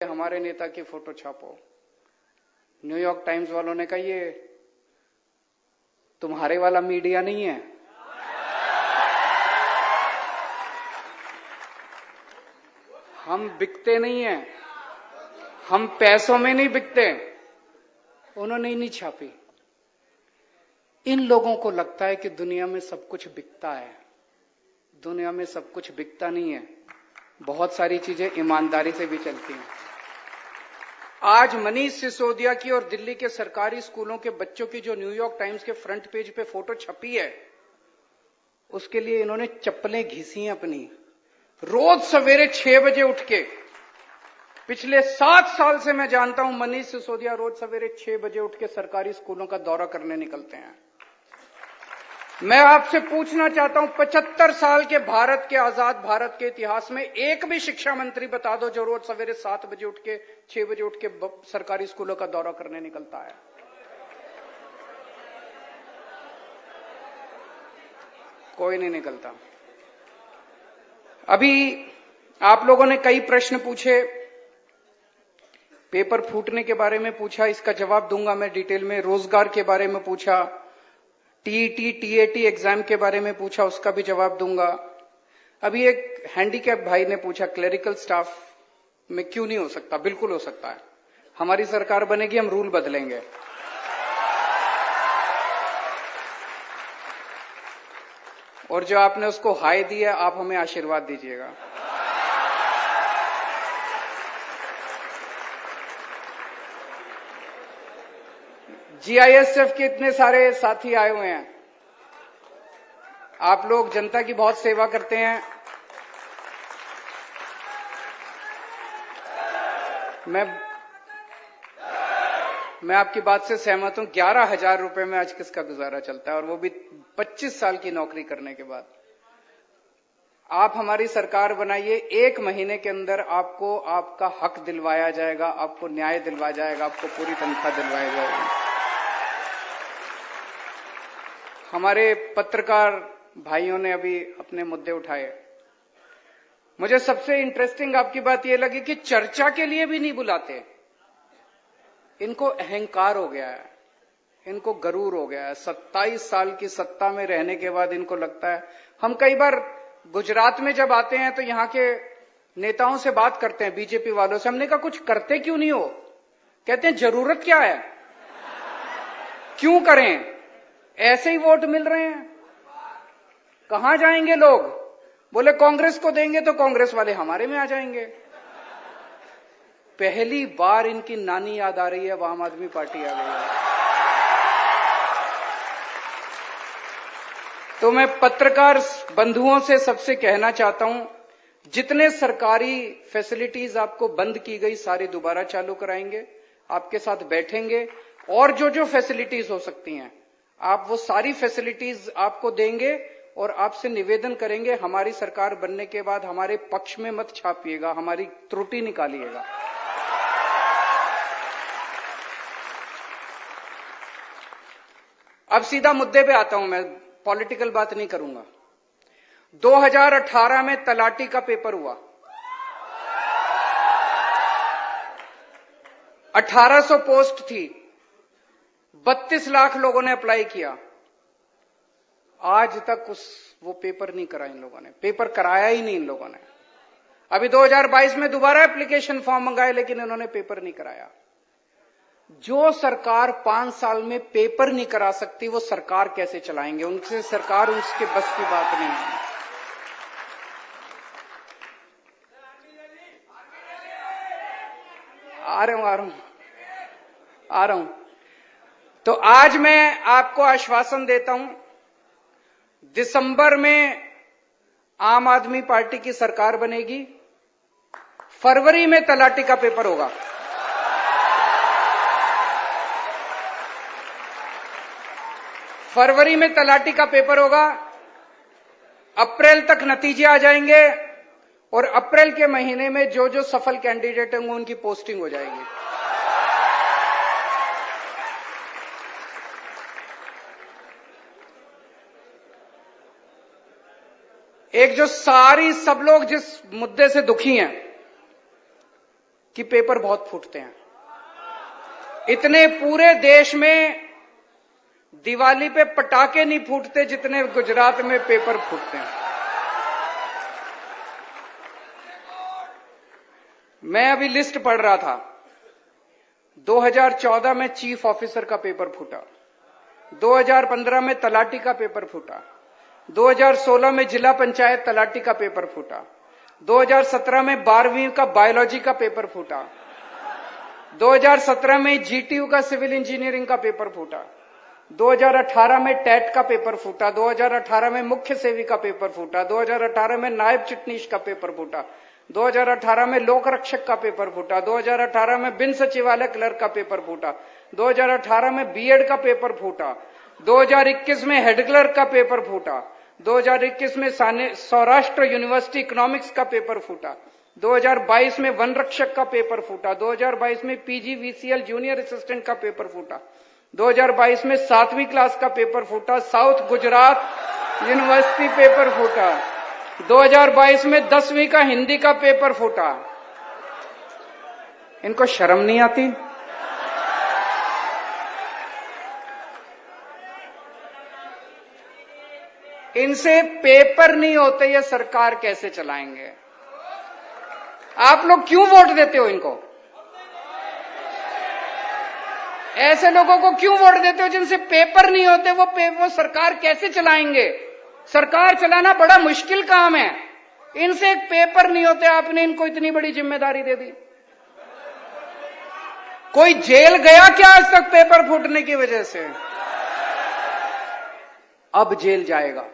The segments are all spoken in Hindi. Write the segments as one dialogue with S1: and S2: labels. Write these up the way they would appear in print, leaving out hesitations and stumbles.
S1: हमारे नेता की फोटो छापो। न्यूयॉर्क टाइम्स वालों ने कहा ये तुम्हारे वाला मीडिया नहीं है, हम बिकते नहीं हैं, हम पैसों में नहीं बिकते। उन्होंने ही नहीं छापी। इन लोगों को लगता है कि दुनिया में सब कुछ बिकता है। दुनिया में सब कुछ बिकता नहीं है, बहुत सारी चीजें ईमानदारी से भी चलती हैं। आज मनीष सिसोदिया की और दिल्ली के सरकारी स्कूलों के बच्चों की जो न्यूयॉर्क टाइम्स के फ्रंट पेज पे फोटो छपी है, उसके लिए इन्होंने चप्पलें घिसी हैं अपनी। रोज सवेरे 6 बजे उठ के, पिछले 7 साल से मैं जानता हूं, मनीष सिसोदिया रोज सवेरे 6 बजे उठ के सरकारी स्कूलों का दौरा करने निकलते हैं। मैं आपसे पूछना चाहता हूं, 75 साल के भारत के, आजाद भारत के इतिहास में एक भी शिक्षा मंत्री बता दो जो रोज सवेरे 7 बजे उठ के, 6 बजे उठ के सरकारी स्कूलों का दौरा करने निकलता है। कोई नहीं निकलता। अभी आप लोगों ने कई प्रश्न पूछे, पेपर फूटने के बारे में पूछा, इसका जवाब दूंगा मैं डिटेल में। रोजगार के बारे में पूछा, टीईटी टीएटी एग्जाम के बारे में पूछा, उसका भी जवाब दूंगा। अभी एक हैंडीकैप भाई ने पूछा क्लरिकल स्टाफ में क्यों नहीं हो सकता। बिल्कुल हो सकता है। हमारी सरकार बनेगी, हम रूल बदलेंगे। और जो आपने उसको हाय दिया, आप हमें आशीर्वाद दीजिएगा। जीआईएसएफ के इतने सारे साथी आए हुए हैं। आप लोग जनता की बहुत सेवा करते हैं। मैं आपकी बात से सहमत हूं। 11,000 रुपए में आज किसका गुजारा चलता है, और वो भी 25 साल की नौकरी करने के बाद। आप हमारी सरकार बनाइए, 1 महीने के अंदर आपको आपका हक दिलवाया जाएगा, आपको न्याय दिलवाया जाएगा, आपको पूरी तनख्वाह दिलवाई जाएगी। हमारे पत्रकार भाइयों ने अभी अपने मुद्दे उठाए। मुझे सबसे इंटरेस्टिंग आपकी बात यह लगी कि चर्चा के लिए भी नहीं बुलाते। इनको अहंकार हो गया है, इनको गरूर हो गया है। 27 साल की सत्ता में रहने के बाद इनको लगता है। हम कई बार गुजरात में जब आते हैं तो यहां के नेताओं से बात करते हैं, बीजेपी वालों से। हमने कहा कुछ करते क्यों नहीं हो? कहते हैं जरूरत क्या है, क्यों करें, ऐसे ही वोट मिल रहे हैं, कहां जाएंगे लोग? बोले कांग्रेस को देंगे तो कांग्रेस वाले हमारे में आ जाएंगे। पहली बार इनकी नानी याद आ रही है, अब आम आदमी पार्टी आ गई है। तो मैं पत्रकार बंधुओं से सबसे कहना चाहता हूं, जितने सरकारी फैसिलिटीज आपको बंद की गई सारी दोबारा चालू कराएंगे, आपके साथ बैठेंगे, और जो जो फैसिलिटीज हो सकती हैं आप वो सारी फैसिलिटीज आपको देंगे। और आपसे निवेदन करेंगे, हमारी सरकार बनने के बाद हमारे पक्ष में मत छापिएगा, हमारी त्रुटि निकालिएगा। अब सीधा मुद्दे पे आता हूं, मैं पॉलिटिकल बात नहीं करूंगा। 2018 में तलाटी का पेपर हुआ, 1800 पोस्ट थी, 32 लाख लोगों ने अप्लाई किया। आज तक वो पेपर नहीं करा इन लोगों ने, पेपर कराया ही नहीं इन लोगों ने। अभी 2022 में दोबारा एप्लीकेशन फॉर्म मंगाए, लेकिन इन्होंने पेपर नहीं कराया। जो सरकार 5 साल में पेपर नहीं करा सकती, वो सरकार कैसे चलाएंगे? उनसे सरकार उसके बस की बात नहीं है। आ रहा हूं। तो आज मैं आपको आश्वासन देता हूं, दिसंबर में आम आदमी पार्टी की सरकार बनेगी, फरवरी में तलाटी का पेपर होगा। फरवरी में तलाटी का पेपर होगा, अप्रैल तक नतीजे आ जाएंगे, और अप्रैल के महीने में जो जो सफल कैंडिडेट होंगे उनकी पोस्टिंग हो जाएगी। एक जो सारी सब लोग जिस मुद्दे से दुखी हैं कि पेपर बहुत फूटते हैं। इतने पूरे देश में दिवाली पे पटाखे नहीं फूटते जितने गुजरात में पेपर फूटते हैं। मैं अभी लिस्ट पढ़ रहा था। 2014 में चीफ ऑफिसर का पेपर फूटा, 2015 में तलाटी का पेपर फूटा, 2016 में जिला पंचायत तलाटी का पेपर फूटा, 2017 में 12वीं का बायोलॉजी का पेपर फूटा, 2017 में जीटीयू का सिविल इंजीनियरिंग का पेपर फूटा, 2018 में टेट का पेपर फूटा, 2018 में मुख्य सेवी का पेपर फूटा, 2018 में नायब चिटनीस का पेपर फूटा, 2018 में लोक रक्षक का पेपर फूटा, 2018 में बिन सचिवालय क्लर्क का पेपर फूटा, 2018 में बीएड का पेपर फूटा, 2021 में हेड क्लर्क का पेपर फूटा, 2021 में सौराष्ट्र यूनिवर्सिटी इकोनॉमिक्स का पेपर फूटा, 2022 में वन रक्षक का पेपर फूटा, 2022 में पीजीवीसीएल जूनियर असिस्टेंट का पेपर फूटा, 2022 में 7वीं क्लास का पेपर फूटा, साउथ गुजरात यूनिवर्सिटी पेपर फूटा, 2022 में 10वीं का हिंदी का पेपर फूटा। इनको शर्म नहीं आती? इनसे पेपर नहीं होते, ये सरकार कैसे चलाएंगे? आप लोग क्यों वोट देते हो इनको? ऐसे लोगों को क्यों वोट देते हो जिनसे पेपर नहीं होते? वो सरकार कैसे चलाएंगे? सरकार चलाना बड़ा मुश्किल काम है। इनसे एक पेपर नहीं होते, आपने इनको इतनी बड़ी जिम्मेदारी दे दी। कोई जेल गया क्या आज तक पेपर फूटने की वजह से? अब जेल जाएगा,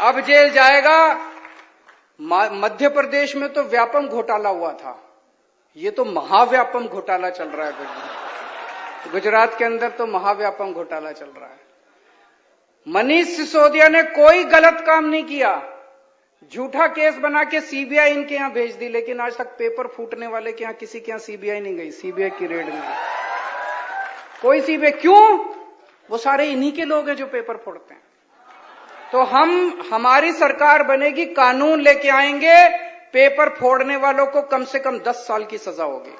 S1: अब जेल जाएगा। मध्य प्रदेश में तो व्यापम घोटाला हुआ था, ये तो महाव्यापम घोटाला चल रहा है। गुजरात के अंदर तो महाव्यापम घोटाला चल रहा है। मनीष सिसोदिया ने कोई गलत काम नहीं किया, झूठा केस बना के सीबीआई इनके यहां भेज दी, लेकिन आज तक पेपर फूटने वाले के यहां किसी के यहां सीबीआई नहीं गई, सीबीआई की रेड नहीं गई। कोई सीबीआई क्यों? वो सारे इन्हीं के लोग हैं जो पेपर फोड़ते हैं। तो हमारी सरकार बनेगी, कानून लेके आएंगे, पेपर फोड़ने वालों को कम से कम 10 साल की सजा होगी।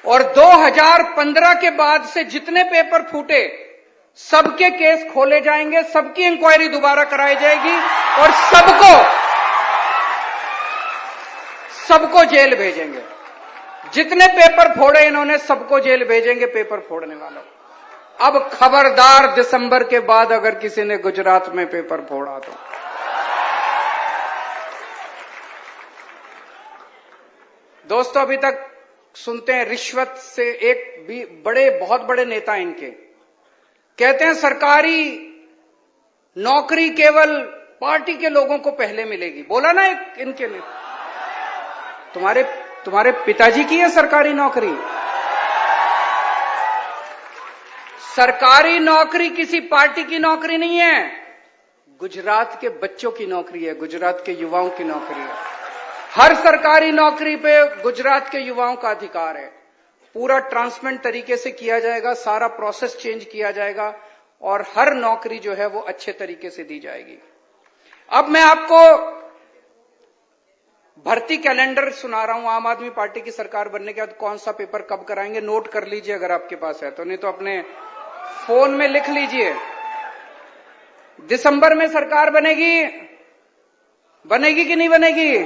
S1: और 2015 के बाद से जितने पेपर फूटे सबके केस खोले जाएंगे, सबकी इंक्वायरी दोबारा कराई जाएगी और सबको जेल भेजेंगे। जितने पेपर फोड़े इन्होंने सबको जेल भेजेंगे, पेपर फोड़ने वालों। अब खबरदार, दिसंबर के बाद अगर किसी ने गुजरात में पेपर फोड़ा तो दोस्तों, अभी तक सुनते हैं रिश्वत से एक भी बहुत बड़े नेता इनके कहते हैं सरकारी नौकरी केवल पार्टी के लोगों को पहले मिलेगी। बोला ना एक इनके लिए, तुम्हारे पिताजी की है सरकारी नौकरी। सरकारी नौकरी किसी पार्टी की नौकरी नहीं है, गुजरात के बच्चों की नौकरी है, गुजरात के युवाओं की नौकरी है। हर सरकारी नौकरी पे गुजरात के युवाओं का अधिकार है। पूरा ट्रांसपेरेंट तरीके से किया जाएगा, सारा प्रोसेस चेंज किया जाएगा और हर नौकरी जो है वो अच्छे तरीके से दी जाएगी। अब मैं आपको भर्ती कैलेंडर सुना रहा हूं। आम आदमी पार्टी की सरकार बनने के बाद कौन सा पेपर कब कराएंगे, नोट कर लीजिए अगर आपके पास है तो, नहीं तो अपने फोन में लिख लीजिए। दिसंबर में सरकार बनेगी कि नहीं बनेगी?